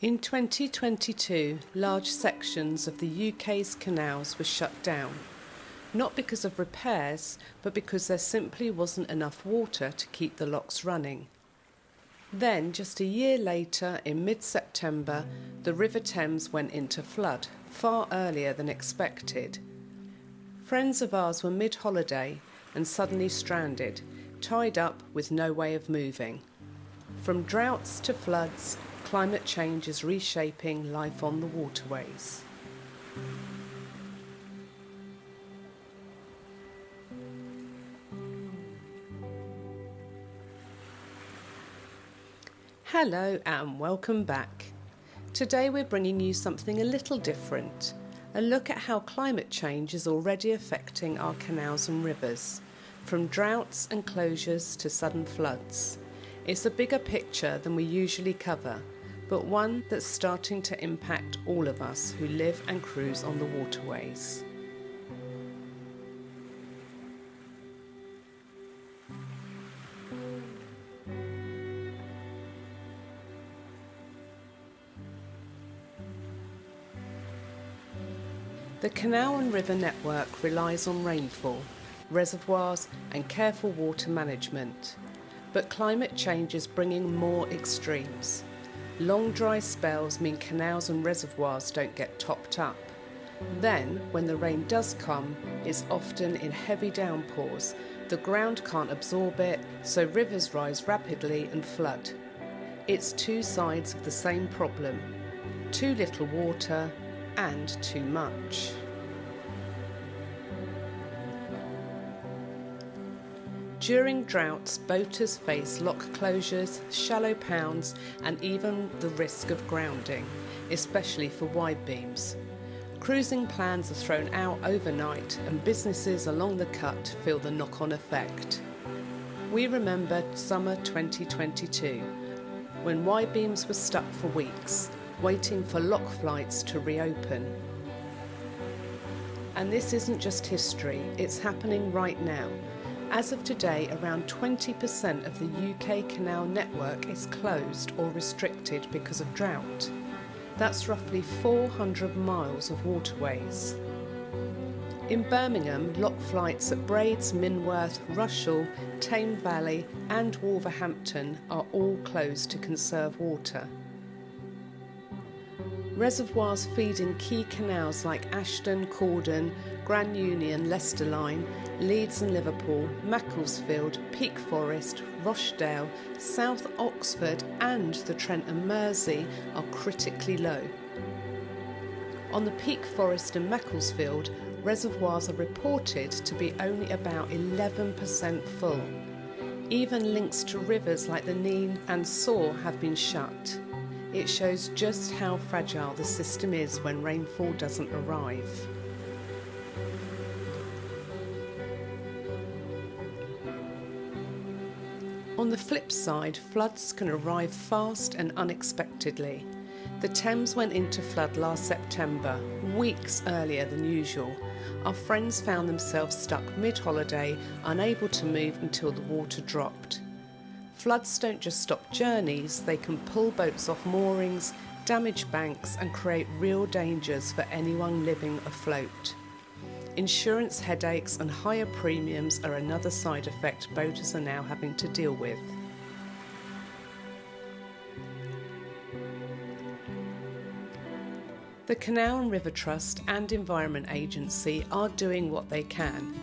In 2022, large sections of the UK's canals were shut down, not because of repairs, but because there simply wasn't enough water to keep the locks running. Then, just a year later, in mid-September, the River Thames went into flood, far earlier than expected. Friends of ours were mid-holiday and suddenly stranded, tied up with no way of moving. From droughts to floods, climate change is reshaping life on the waterways. Hello and welcome back. Today we're bringing you something a little different, a look at how climate change is already affecting our canals and rivers, from droughts and closures to sudden floods. It's a bigger picture than we usually cover, but one that's starting to impact all of us who live and cruise on the waterways. The canal and river network relies on rainfall, reservoirs and careful water management. But climate change is bringing more extremes. Long dry spells mean canals and reservoirs don't get topped up. Then, when the rain does come, it's often in heavy downpours. The ground can't absorb it, so rivers rise rapidly and flood. It's two sides of the same problem: too little water and too much. During droughts, boaters face lock closures, shallow pounds and even the risk of grounding, especially for Widebeams. Cruising plans are thrown out overnight and businesses along the cut feel the knock-on effect. We remember summer 2022, when Widebeams were stuck for weeks, waiting for lock flights to reopen. And this isn't just history, it's happening right now. As of today, around 20% of the UK canal network is closed or restricted because of drought. That's roughly 400 miles of waterways. In Birmingham, lock flights at Braids, Minworth, Rushall, Tame Valley and Wolverhampton are all closed to conserve water. Reservoirs feeding key canals like Ashton, Cordon, Grand Union, Leicester Line, Leeds and Liverpool, Macclesfield, Peak Forest, Rochdale, South Oxford and the Trent and Mersey are critically low. On the Peak Forest and Macclesfield, reservoirs are reported to be only about 11% full. Even links to rivers like the Nene and Soar have been shut. It shows just how fragile the system is when rainfall doesn't arrive. On the flip side, floods can arrive fast and unexpectedly. The Thames went into flood last September, weeks earlier than usual. Our friends found themselves stuck mid-holiday, unable to move until the water dropped. Floods don't just stop journeys, they can pull boats off moorings, damage banks and create real dangers for anyone living afloat. Insurance headaches and higher premiums are another side effect boaters are now having to deal with. The Canal and River Trust and Environment Agency are doing what they can.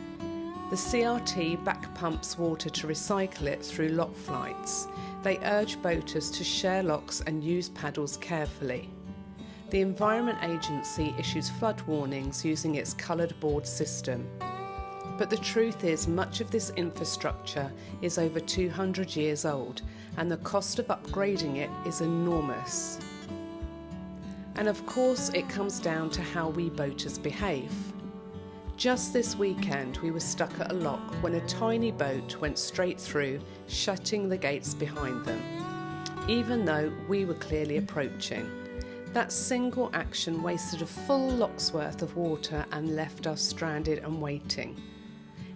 The CRT back pumps water to recycle it through lock flights. They urge boaters to share locks and use paddles carefully. The Environment Agency issues flood warnings using its coloured board system. But the truth is, much of this infrastructure is over 200 years old, and the cost of upgrading it is enormous. And of course, it comes down to how we boaters behave. Just this weekend, we were stuck at a lock when a tiny boat went straight through, shutting the gates behind them, even though we were clearly approaching. That single action wasted a full lock's worth of water and left us stranded and waiting.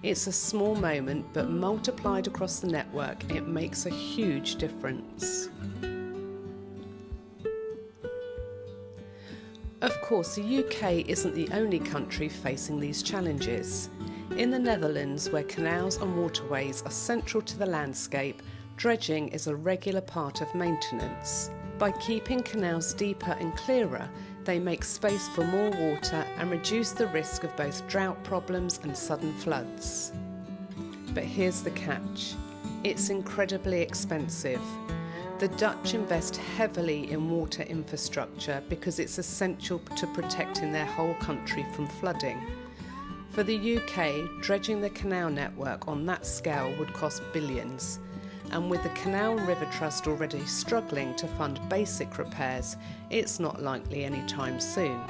It's a small moment, but multiplied across the network, it makes a huge difference. Of course, the UK isn't the only country facing these challenges. In the Netherlands, where canals and waterways are central to the landscape, dredging is a regular part of maintenance. By keeping canals deeper and clearer, they make space for more water and reduce the risk of both drought problems and sudden floods. But here's the catch: it's incredibly expensive. The Dutch invest heavily in water infrastructure because it's essential to protecting their whole country from flooding. For the UK, dredging the canal network on that scale would cost billions. And with the Canal and River Trust already struggling to fund basic repairs, it's not likely anytime soon.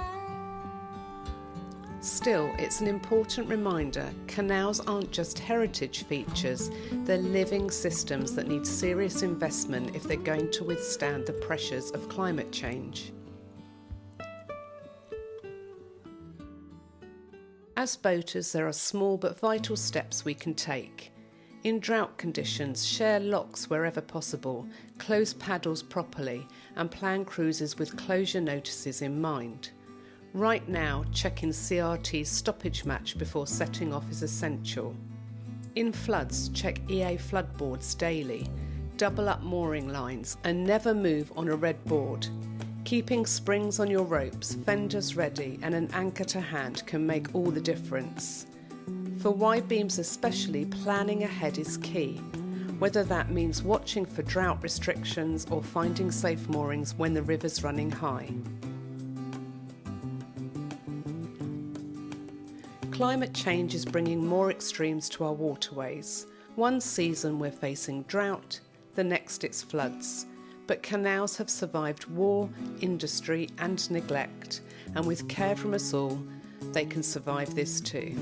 Still, it's an important reminder, canals aren't just heritage features, they're living systems that need serious investment if they're going to withstand the pressures of climate change. As boaters, there are small but vital steps we can take. In drought conditions, share locks wherever possible, close paddles properly, and plan cruises with closure notices in mind. Right now, checking CRT's stoppage match before setting off is essential. In floods, check EA floodboards daily, double up mooring lines, and never move on a red board. Keeping springs on your ropes, fenders ready, and an anchor to hand can make all the difference. For Widebeams especially, planning ahead is key, whether that means watching for drought restrictions or finding safe moorings when the river's running high. Climate change is bringing more extremes to our waterways. One season we're facing drought, the next it's floods. But canals have survived war, industry and neglect, and with care from us all, they can survive this too.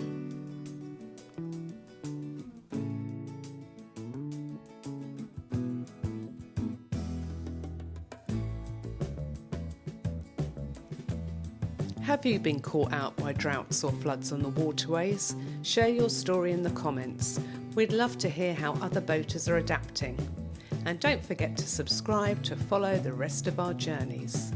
Have you been caught out by droughts or floods on the waterways? Share your story in the comments. We'd love to hear how other boaters are adapting. And don't forget to subscribe to follow the rest of our journeys.